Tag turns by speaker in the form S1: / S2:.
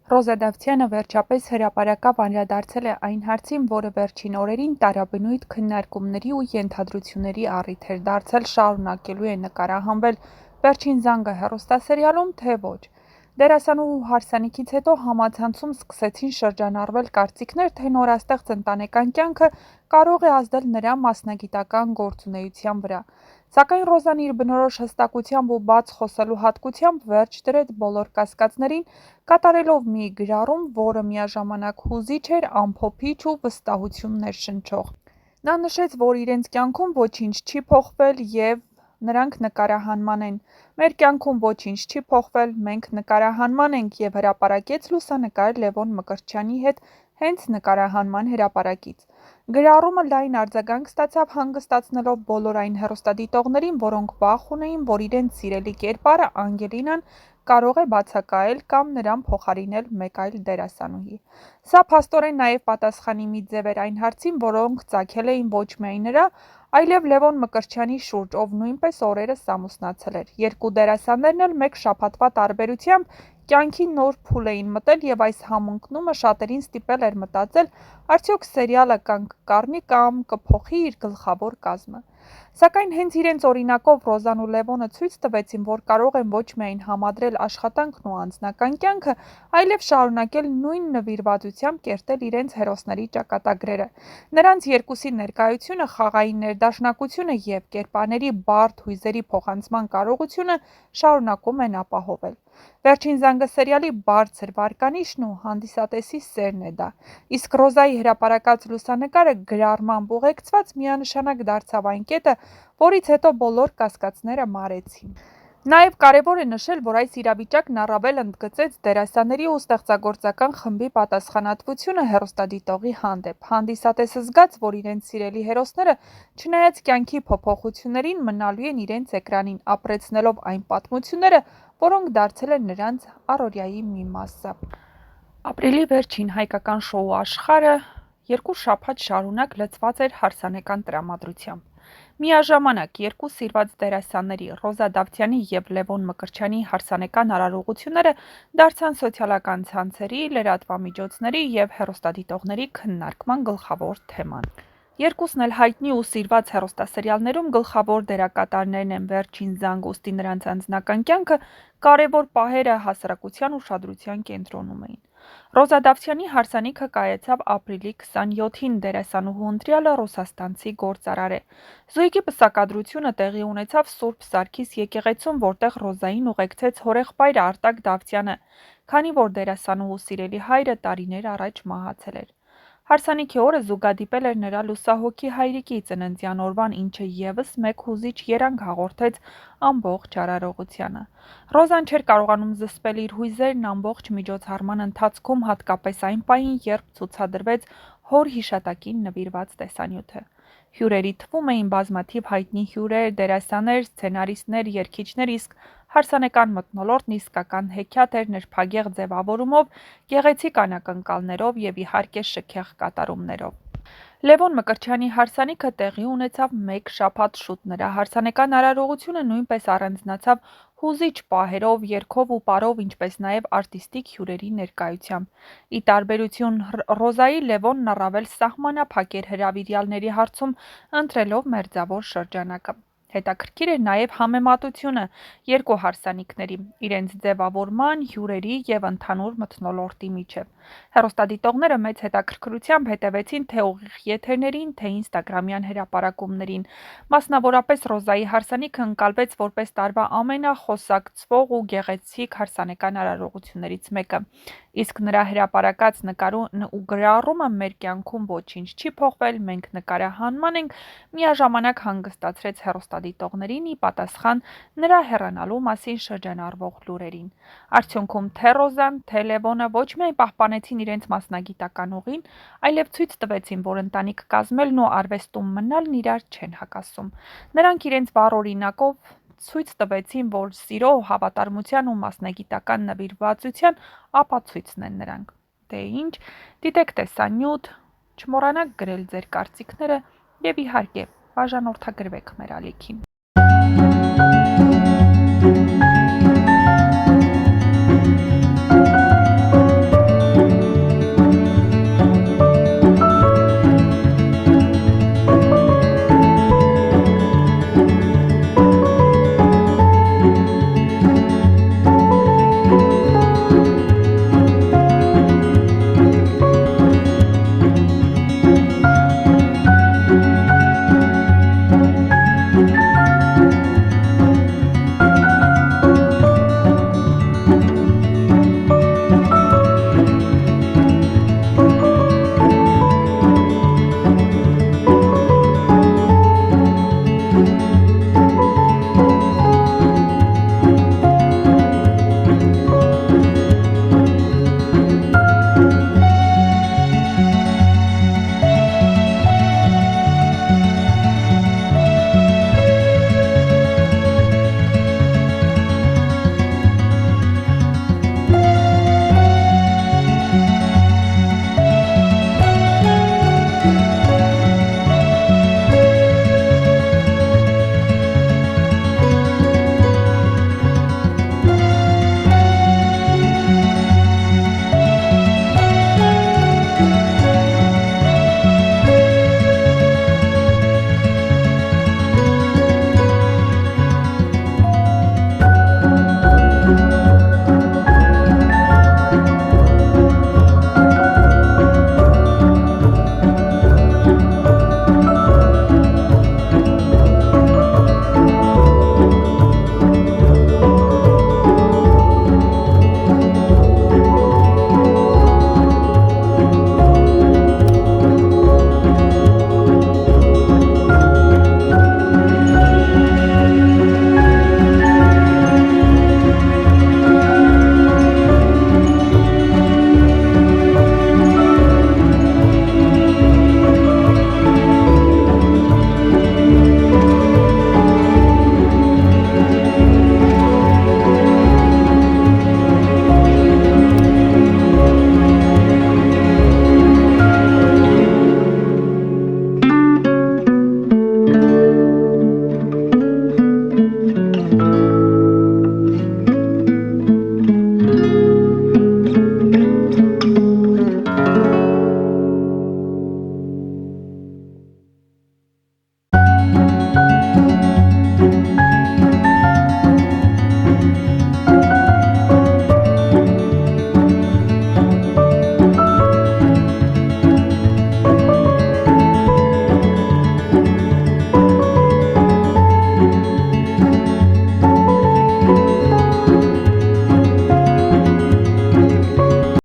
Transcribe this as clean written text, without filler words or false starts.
S1: Ռոզա Դավթյանը վերջապես հրապարակավ անդրադարձել է այն հարցին, որը վերջին օրերին տարաբնույթ քննարկումների ու ենթադրությունների առիթ էր դարձել, շարունակելու է նկարահանվել «Վերջին զանգը» հեռուստասերիալում, թե ոչ։ Դերասանուհու հարսանիքից հետո համացանցում սկսեցին շրջանառվել կարծիքներ, թե նորաստեղծ ընտանեկան կյանքը կարող է ազդել նրա մասնագիտական գործունեության վրա։ Սակայն Ռոզան իր բնորոշ հստակությամբ ու բաց խոսելու հատկությամբ վերջ դրեց բոլոր կասկածներին, կատարելով մի գրառում, որը միաժամանակ հուզիչ էր, ամփոփիչ ու վստահություն ներշնչող։ Նա նշեց, որ իրենց կյանքում ոչինչ չի փոխվել և նրանք նկարահանման են։ Մեր կյանքում ոչինչ չի փոխվել, մենք նկարահանման ենք, և հրապարակեց լուսանկար Լևոն Մկրտչյանի հետ հենց նկարահանման հրապարակից։ Գրառումը լայն արձագանք ստացավ, հանգստացնելով բոլոր այն հեռուստադիտողներին, որոնք վախ ունեին, որ իրենց սիրելի կերպարը՝ Անգելինան, կարող է բացակայել կամ նրան փոխարինել մեկ այլ դերասանուհի։ Սա փաստորեն նաև պատասխանի մի ձև էր այն հարցին, որոնք ծագել էին ոչ միայն նրա, այլև Լևոն Մկրտչյանի շուրջ, ով նույնպես օրերս ամուսնացել էր։ Երկու դերասաններն էլ մեկ շաբաթվա տարբերությամբ կյանքի նոր փուլ էին մտել, և այս համընկնումը շատերին ստիպել էր մտածել՝ արդյոք սերիալը կամ կկառնի, կամ կփոխի իր գլխավոր կազմը։ Սակայն հենց իրենց օրինակով Ռոզան ու Լևոնը ցույց տվեցին, որ կարող են ոչ միայն համադրել աշխատանքն ու անձնական կյանքը, այլև շարունակել նույն նվիրվածությամբ կերտել իրենց հերոսների ճակատագրերը։ Նրանց երկուսի ներկայությունը, խաղային ներդաշնակությունը և կերպարների բարդ հույզերի փոխանցման կարողությունը շարունակում են ապահովել։ «Վերջին զանգը» սերիալի բարձր վարկանիշն ու հանդիսատեսի սերն է դա։ Իսկ Ռոզայի հրապարակած լուսանկարը գրառմամբ ուղեկցված միանշանակ դարձավ այն կետը, որից հետո բոլոր կասկածները մարեցին։ Նաև կարևոր է նշել, որ այս իրավիճակն առավել ընդգծեց դերասանների ու ստեղծագործական խմբի պատասխանատվությունը հեռուստադիտողի հանդեպ։ Հանդիսատեսը զգաց, որ իրենց սիրելի հերոսները, չնայած կյանքի փոփոխություններին, մնալու են իրենց էկրանին, ապրեցնելով այն պատմությունները, որոնք դարձել են նրանց առօրյայի մի մասը։ Ապրիլի վերջին հայկական շոու աշխարհը 2 շաբաթ շարունակ լցված էր հարսանեկան տրամադրությամբ։ Միաժամանակ երկու սիրված դերասանների՝ Ռոզա Դավթյանի և Լևոն Մկրտչյանի հարսանեկան արարողությունները դարձան սոցիալական ցանցերի, լրատվամիջոցների և հեռուստադիտողների քննարկման գլխավոր թեման։ Երկուսն էլ հայտնի ու սիրված հեռուստասերիալներում գլխավոր դերակատարներն են, «Վերջին զանգ», ուստի նրանց անձնական կյանքը, կարևոր պահերը հասարակության ուշադրության կենտրոնում էին։ Ռոզա Դավթյանի հարսանիքը կայացավ ապրիլի 27-ին, դերասանուհու ընտրյալը ռուսաստանցի գործարար է։ Զույգի պսակադրությունը տեղի ունեցավ Սուրբ Սարգիս եկեղեցում, որտեղ Ռոզային ուղեկցեց հորեղբայրը Արտակ Դավթյանը, քանի որ դերասանուհու սիրելի հայրը տարիներ առաջ մահացել էր։ Հարսանիքի օրը զուգադիպել էր նրա լուսահոգի հայրիկի ծննդյան օրվան, ինչը ևս մեկ հուզիչ երանգ հաղորդեց ամբողջ արարողությանը։ Ռոզան չէր կարողանում զսպել իր հույզերն ամբողջ միջոցառման ընթացքում, հատկապես այն պահին, երբ ցուցադրվեց հոր հիշատակին նվիրված տեսանյութը։ Հյուրերի թվում էին բազմաթիվ հայտնի հյուրեր, դերասաններ, սցենարիստներ, երգիչներ, իսկ հարսանեկան մթնոլորտն իսկական հեքիաթ էր նրբագեղ ձևավորումով, գեղեցիկ անակնկալներով և իհարկե շքեղ կատարումներով։ Լևոն Մկրտչյանի հարսանիքը տեղի ունեցավ մեկ շաբաթ շուտ։ Նրա հարսանեկան արարողությունը նույնպես առանձնացավ հուզիչ պահերով, երգով ու պարով, ինչպես նաև արտիստիկ հյուրերի ներկայությամբ։ Ի տարբերություն Ռոզայի, Լևոնն առավել սահմանափակ էր հրավիրյալների հարցում, ընտրելով մերձավոր շրջանակը։ Հետաքրքիր էր նաև համեմատությունը երկու հարսանիքների՝ իրենց ձևավորման, հյուրերի և ընդհանուր մթնոլորտի միջև։ Հեռուստադիտողները մեծ հետաքրքրությամբ հետևեցին թե ուղիղ եթերներին, թե ինստագրամյան հրապարակումներին։ Մասնավորապես Ռոզայի հարսանիքը ընկալվեց որպես տարվա ամենախոսակցվող ու գեղեցիկ հարսանեկան արարողություններից մեկը, իսկ նրա հրապարակած նկարն ու գրառումը «Մեր կյանքում ոչինչ չի փոխվել, մենք նկարահանման ենք» միաժամանակ հանգստացրեց հեռուստադիտողներին ի պատասխան նրա հեռանալու մասին շրջանառվող լուրերին։ Արդյունքում թե Ռոզան, թե Լևոնը ոչ միայն պահպանեցին իրենց մասնագիտական ուղին, այլև ցույց տվեցին, որ ընտանիք կազմելն ու արվեստում մնալն իրար չեն հակասում։ Նրանք իրենց վառ օրինակով ցույց տվեցին, որ սիրո, հավատարմության ու մասնագիտական նվիրվածության ապացույցն են նրանք։ Դե ինչ, դիտեք տեսանյութ, չմոռանաք գրել ձեր կարծիքները և իհարկե բաժանորդագրվեք մեր ալիքին։